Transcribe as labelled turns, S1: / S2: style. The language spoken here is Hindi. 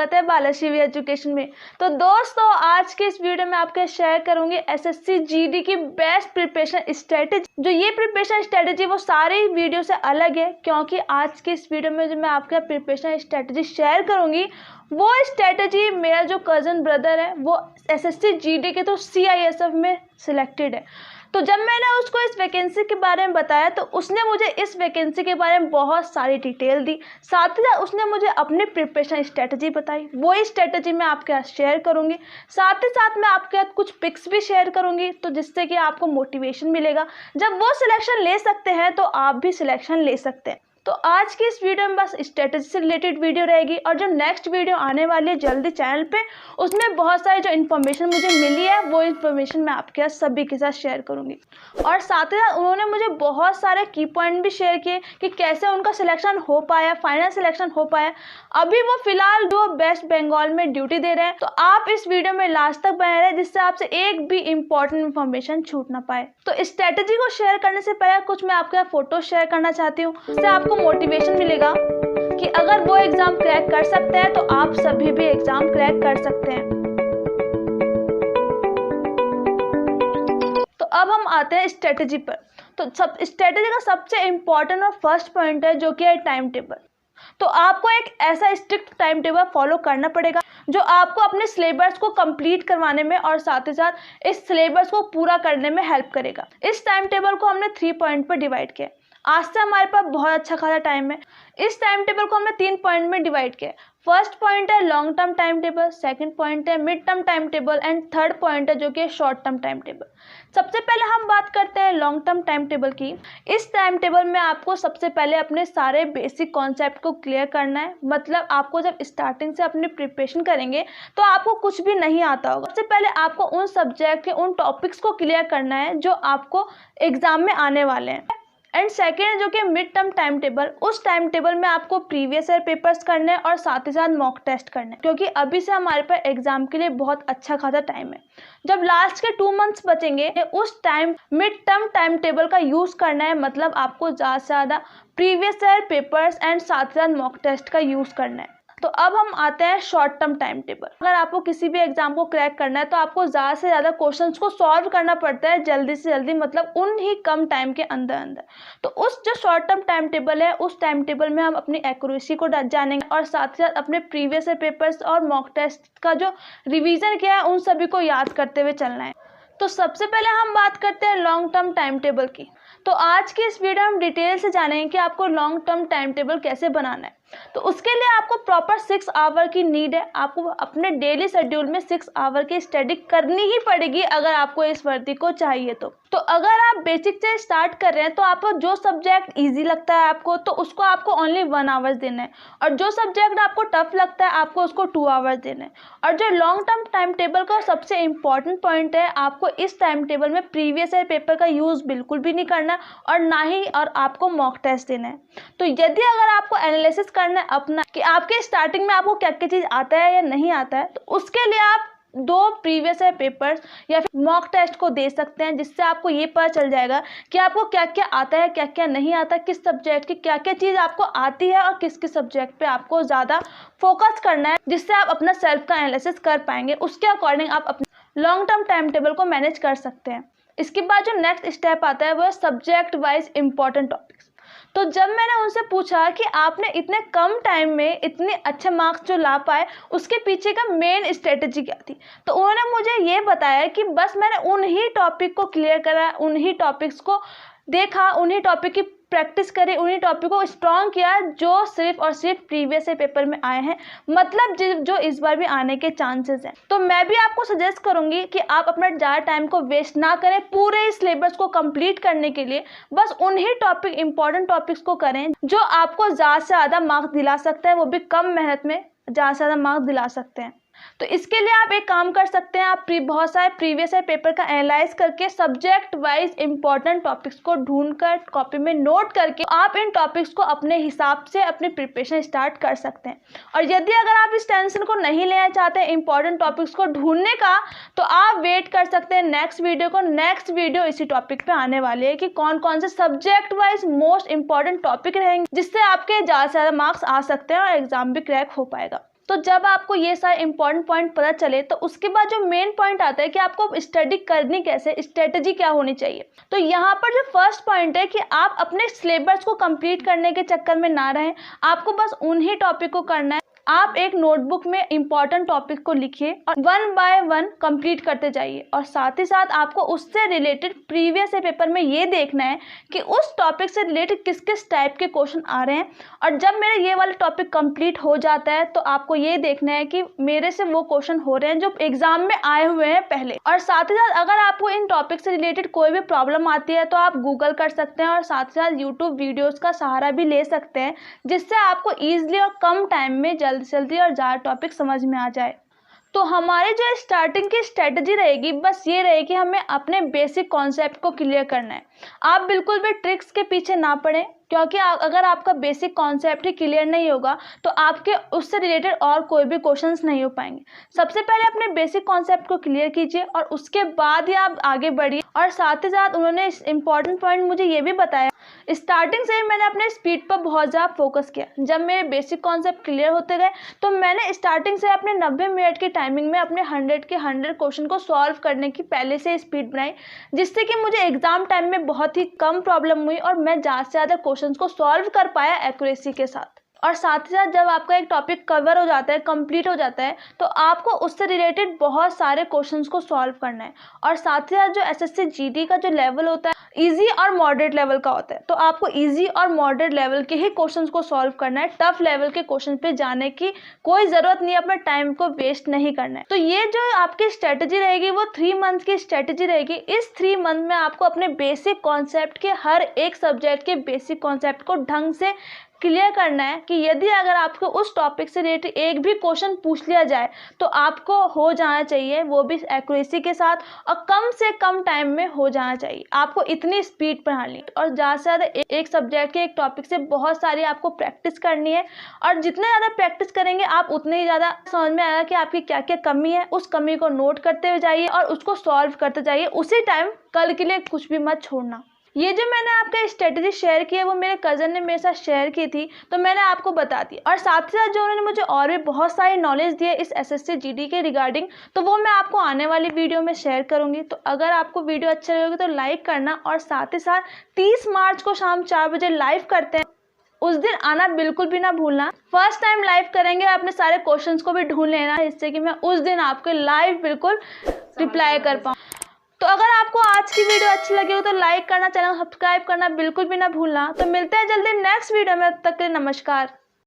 S1: स्वागत है बालाश्री एजुकेशन में। तो दोस्तों, आज के इस वीडियो में आपके शेयर करूंगी एसएससी जीडी की बेस्ट प्रिपरेशन स्ट्रेटेजी। जो ये प्रिपरेशन स्ट्रेटेजी वो सारी वीडियो से अलग है, क्योंकि आज के इस वीडियो में जो मैं आपके प्रिपरेशन स्ट्रेटेजी शेयर करूंगी वो स्ट्रेटेजी मेरा जो कज़न ब्रदर है वो एसएससी जीडी के तो सीआईएसएफ में सिलेक्टेड है। तो जब मैंने उसको इस वैकेंसी के बारे में बताया तो उसने मुझे इस वैकेंसी के बारे में बहुत सारी डिटेल दी, साथ ही साथ उसने मुझे अपनी प्रिपरेशन स्ट्रेटजी बताई। वही स्ट्रेटजी मैं आपके साथ शेयर करूंगी, साथ ही साथ मैं आपके साथ कुछ पिक्स भी शेयर करूंगी, तो जिससे कि आपको मोटिवेशन मिलेगा। जब वो सिलेक्शन ले सकते हैं तो आप भी सिलेक्शन ले सकते हैं। तो आज की इस वीडियो में बस स्ट्रेटजी से रिलेटेड वीडियो रहेगी, और जो नेक्स्ट वीडियो आने वाली है जल्दी चैनल पे, उसमें बहुत सारी जो इन्फॉर्मेशन मुझे मिली है वो इन्फॉर्मेशन मैं आपके साथ सभी के साथ शेयर करूंगी। और साथ ही साथ उन्होंने मुझे बहुत सारे की पॉइंट भी शेयर किए कि कैसे उनका सिलेक्शन हो पाया, फाइनल सिलेक्शन हो पाया। अभी वो फिलहाल जो वेस्ट बंगाल में ड्यूटी दे रहे हैं, तो आप इस वीडियो में लास्ट तक बने रहे जिससे आपसे एक भी इंपॉर्टेंट इन्फॉर्मेशन छूट ना पाए। तो स्ट्रेटजी को शेयर करने से पहले कुछ मैं आपके साथ फोटो शेयर करना चाहती हूँ, जिससे आपको मोटिवेशन मिलेगा कि अगर वो एग्जाम क्रैक कर सकते हैं तो आप सभी भी एग्जाम क्रैक कर सकते हैं। तो अब हम आते हैं स्ट्रेटजी पर। तो स्ट्रेटजी का सबसे इम्पोर्टेंट और फर्स्ट पॉइंट है जो कि है टाइम टेबल। तो आपको एक ऐसा स्ट्रिक्ट टाइम टेबल फॉलो करना पड़ेगा जो आपको अपने सिलेबस को कंप्लीट करवाने में और साथ ही साथ इस सिलेबस को पूरा करने में हेल्प करेगा। इस टाइम टेबल को हमने 3 पॉइंट पर डिवाइड किया। आज से हमारे पास बहुत अच्छा खासा टाइम है। इस टाइम टेबल को हमने 3 पॉइंट में डिवाइड किया। फर्स्ट पॉइंट है long term time table, second point है mid term time table and third point है जो कि शॉर्ट टर्म टाइम टेबल। सबसे पहले हम बात करते हैं लॉन्ग टर्म टाइम टेबल की। इस टाइम टेबल में आपको सबसे पहले अपने सारे बेसिक कॉन्सेप्ट को क्लियर करना है। मतलब आपको जब स्टार्टिंग से अपनी प्रिपरेशन करेंगे तो आपको कुछ भी नहीं आता होगा। सबसे पहले आपको उन सब्जेक्ट के उन टॉपिक्स को क्लियर करना है जो आपको एग्जाम में आने वाले हैं। एंड सेकेंड जो कि मिड टर्म टाइम टेबल, उस टाइम टेबल में आपको प्रीवियस ईयर पेपर्स करने हैं और साथ ही साथ मॉक टेस्ट करने हैं, क्योंकि अभी से हमारे पास एग्जाम के लिए बहुत अच्छा खासा टाइम है। जब लास्ट के 2 मंथ्स बचेंगे उस time mid term time table का यूज करना है। मतलब आपको ज़्यादा से ज़्यादा प्रीवियस ईयर पेपर्स एंड साथ ही साथ मॉक टेस्ट का यूज करना है। तो अब हम आते हैं शॉर्ट टर्म टाइम टेबल। अगर आपको किसी भी एग्जाम को क्रैक करना है तो आपको ज़्यादा से ज़्यादा क्वेश्चंस को सॉल्व करना पड़ता है जल्दी से जल्दी, मतलब उन ही कम टाइम के अंदर। तो उस जो शॉर्ट टर्म टाइम टेबल है उस टाइम टेबल में हम अपनी एक्यूरेसी को जानेंगे और साथ ही साथ अपने प्रीवियस ईयर पेपर्स और मॉक टेस्ट का जो रिविजन किया है उन सभी को याद करते हुए चलना है। तो सबसे पहले हम बात करते हैं लॉन्ग टर्म टाइम टेबल की। तो आज की इस वीडियो में हम डिटेल से जानेंगे कि आपको लॉन्ग टर्म टाइम टेबल कैसे बनाना है। तो उसके लिए आपको प्रॉपर 6 आवर की नीड है। आपको अपने डेली शेड्यूल में 6 आवर की स्टडी करनी ही पड़ेगी अगर आपको इस वर्दी को चाहिए तो अगर आप बेसिक से स्टार्ट कर रहे हैं तो आपको जो सब्जेक्ट इजी लगता है आपको तो उसको आपको ओनली 1 आवर्स देना है, और जो सब्जेक्ट आपको टफ लगता है आपको उसको 2 आवर्स देना है। और जो लॉन्ग टर्म टाइम टेबल का सबसे इम्पॉर्टेंट पॉइंट है, आपको इस टाइम टेबल में प्रीवियस ईयर पेपर का यूज़ बिल्कुल भी नहीं करना और ना ही और आपको मॉक टेस्ट देना है। तो यदि अगर आपको एनालिसिस करना है अपना कि आपके स्टार्टिंग में आपको क्या क्या चीज़ आता है या नहीं आता है, तो उसके लिए आप 2 प्रीवियस ईयर पेपर्स या फिर मॉक टेस्ट को दे सकते हैं, जिससे आपको ये पता चल जाएगा कि आपको क्या क्या आता है, क्या क्या नहीं आता, किस सब्जेक्ट की क्या क्या चीज़ आपको आती है और किस किस सब्जेक्ट पे आपको ज़्यादा फोकस करना है, जिससे आप अपना सेल्फ का एनालिसिस कर पाएंगे। उसके अकॉर्डिंग आप अपने लॉन्ग टर्म टाइम टेबल को मैनेज कर सकते हैं। इसके बाद जो नेक्स्ट स्टेप आता है वो है सब्जेक्ट वाइज इंपॉर्टेंट टॉपिक्स। तो जब मैंने उनसे पूछा कि आपने इतने कम टाइम में इतने अच्छे मार्क्स जो ला पाए उसके पीछे का मेन स्ट्रेटजी क्या थी, तो उन्होंने मुझे ये बताया कि बस मैंने उन्हीं टॉपिक को क्लियर करा, उन्हीं टॉपिक्स को देखा, उन्हीं टॉपिक की प्रैक्टिस करी, उन्हीं टॉपिक को स्ट्रॉन्ग किया जो सिर्फ और सिर्फ प्रीवियस ईयर पेपर में आए हैं, मतलब जो इस बार भी आने के चांसेस हैं। तो मैं भी आपको सजेस्ट करूंगी कि आप अपना ज़्यादा टाइम को वेस्ट ना करें पूरे सिलेबस को कंप्लीट करने के लिए। बस उन्हीं टॉपिक इंपॉर्टेंट टॉपिक्स को करें जो आपको ज़्यादा से ज़्यादा मार्क्स दिला सकता है, वो भी कम मेहनत में ज़्यादा से ज़्यादा मार्क्स दिला सकते हैं। तो इसके लिए आप एक काम कर सकते हैं, आप बहुत सारे प्रीवियस ईयर पेपर का एनालाइज करके सब्जेक्ट वाइज इंपॉर्टेंट टॉपिक्स को ढूंढकर कॉपी में नोट करके आप इन टॉपिक्स को अपने हिसाब से अपनी प्रिपरेशन स्टार्ट कर सकते हैं। और यदि अगर आप इस टेंशन को नहीं लेना चाहते इंपॉर्टेंट टॉपिक्स को ढूंढने का, तो आप वेट कर सकते हैं नेक्स्ट वीडियो को। नेक्स्ट वीडियो इसी टॉपिक पे आने वाली है कि कौन कौन से subject wise most important topic रहेंगे जिससे आपके ज़्यादा से ज़्यादा मार्क्स आ सकते हैं और एग्जाम भी क्रैक हो पाएगा। तो जब आपको ये सारे इंपॉर्टेंट पॉइंट पता चले तो उसके बाद जो मेन पॉइंट आता है कि आपको स्टडी करनी कैसे, स्ट्रेटजी क्या होनी चाहिए। तो यहाँ पर जो फर्स्ट पॉइंट है कि आप अपने सिलेबस को कंप्लीट करने के चक्कर में ना रहें, आपको बस उन्हीं टॉपिक को करना है। आप एक नोटबुक में इंपॉर्टेंट टॉपिक को लिखिए और 1 बाय 1 कंप्लीट करते जाइए। और साथ ही साथ आपको उससे रिलेटेड प्रीवियस पेपर में ये देखना है कि उस टॉपिक से रिलेटेड किस किस टाइप के क्वेश्चन आ रहे हैं। और जब मेरा ये वाला टॉपिक कंप्लीट हो जाता है तो आपको ये देखना है कि मेरे से वो क्वेश्चन हो रहे हैं जो एग्जाम में आए हुए हैं पहले। और साथ ही साथ अगर आपको इन टॉपिक से रिलेटेड कोई भी प्रॉब्लम आती है तो आप गूगल कर सकते हैं और साथ ही साथ यूट्यूब वीडियोज़ का सहारा भी ले सकते हैं, जिससे आपको ईजिली और कम टाइम में जल्दी और ज़्यादा टॉपिक समझ में आ जाए। तो हमारी जो स्टार्टिंग की स्ट्रेटजी रहेगी बस ये रहेगी, हमें अपने बेसिक कॉन्सेप्ट को क्लियर करना है। आप बिल्कुल भी ट्रिक्स के पीछे ना पड़ें, क्योंकि अगर आपका बेसिक कॉन्सेप्ट ही क्लियर नहीं होगा तो आपके उससे रिलेटेड और कोई भी क्वेश्चंस नहीं हो पाएंगे। सबसे पहले अपने बेसिक कॉन्सेप्ट को क्लियर कीजिए और उसके बाद ही आप आगे बढ़िए। और साथ ही साथ उन्होंने इंपॉर्टेंट पॉइंट मुझे ये भी बताया, स्टार्टिंग से ही मैंने अपने स्पीड पर बहुत ज़्यादा फोकस किया। जब मेरे बेसिक कॉन्सेप्ट क्लियर होते गए तो मैंने स्टार्टिंग से अपने 90 मिनट की टाइमिंग में अपने 100 के 100 क्वेश्चन को सॉल्व करने की पहले से स्पीड बनाई, जिससे कि मुझे एग्जाम टाइम में बहुत ही कम प्रॉब्लम हुई और मैं ज़्यादा से ज़्यादा क्वेश्चंस को सॉल्व कर पाया एक्यूरेसी के साथ। और साथ ही साथ जब आपका एक टॉपिक कवर हो जाता है, कंप्लीट हो जाता है, तो आपको उससे रिलेटेड बहुत सारे क्वेश्चंस को सॉल्व करना है। और साथ ही साथ जो एसएससी जीडी का जो लेवल होता है इजी और मॉडरेट लेवल का होता है, तो आपको इजी और मॉडरेट लेवल के ही क्वेश्चंस को सॉल्व करना है। टफ लेवल के क्वेश्चन पे जाने की कोई ज़रूरत नहीं है, अपने टाइम को वेस्ट नहीं करना है। तो ये जो आपकी स्ट्रेटजी रहेगी वो 3 मंथ की स्ट्रेटजी रहेगी। इस 3 मंथ में आपको अपने बेसिक कॉन्सेप्ट के हर एक सब्जेक्ट के बेसिक कॉन्सेप्ट को ढंग से क्लियर करना है कि यदि अगर आपको उस टॉपिक से रिलेटेड एक भी क्वेश्चन पूछ लिया जाए तो आपको हो जाना चाहिए, वो भी एक्यूरेसी के साथ और कम से कम टाइम में हो जाना चाहिए। आपको इतनी स्पीड बढ़ानी और ज़्यादा से ज़्यादा एक सब्जेक्ट के एक टॉपिक से बहुत सारी आपको प्रैक्टिस करनी है। और जितने ज़्यादा प्रैक्टिस करेंगे आप उतने ही ज़्यादा समझ में आएगा कि आपकी क्या क्या कमी है। उस कमी को नोट करते हुए जाइए और उसको सॉल्व करते जाइए। उसी टाइम कल के लिए कुछ भी मत छोड़ना। ये जो मैंने आपका स्ट्रेटजी शेयर की है वो मेरे कज़न ने मेरे साथ शेयर की थी, तो मैंने आपको बता दिया। और साथ ही साथ जो उन्होंने मुझे और भी बहुत सारी नॉलेज दी है इस एसएससी जीडी के रिगार्डिंग, तो वो मैं आपको आने वाली वीडियो में शेयर करूंगी। तो अगर आपको वीडियो अच्छी लगेगी तो लाइक करना। और साथ ही साथ 30 मार्च को शाम 4 बजे लाइव करते हैं, उस दिन आना बिल्कुल भी ना भूलना। फर्स्ट टाइम लाइव करेंगे, अपने सारे क्वेश्चंस को भी ढूंढ लेना जिससे कि मैं उस दिन आपके लाइव बिल्कुल रिप्लाई कर पाऊँ। तो अगर आपको आज की वीडियो अच्छी लगी हो तो लाइक करना, चैनल सब्सक्राइब करना बिल्कुल भी ना भूलना। तो मिलते हैं जल्दी नेक्स्ट वीडियो में, तब तक के लिए नमस्कार।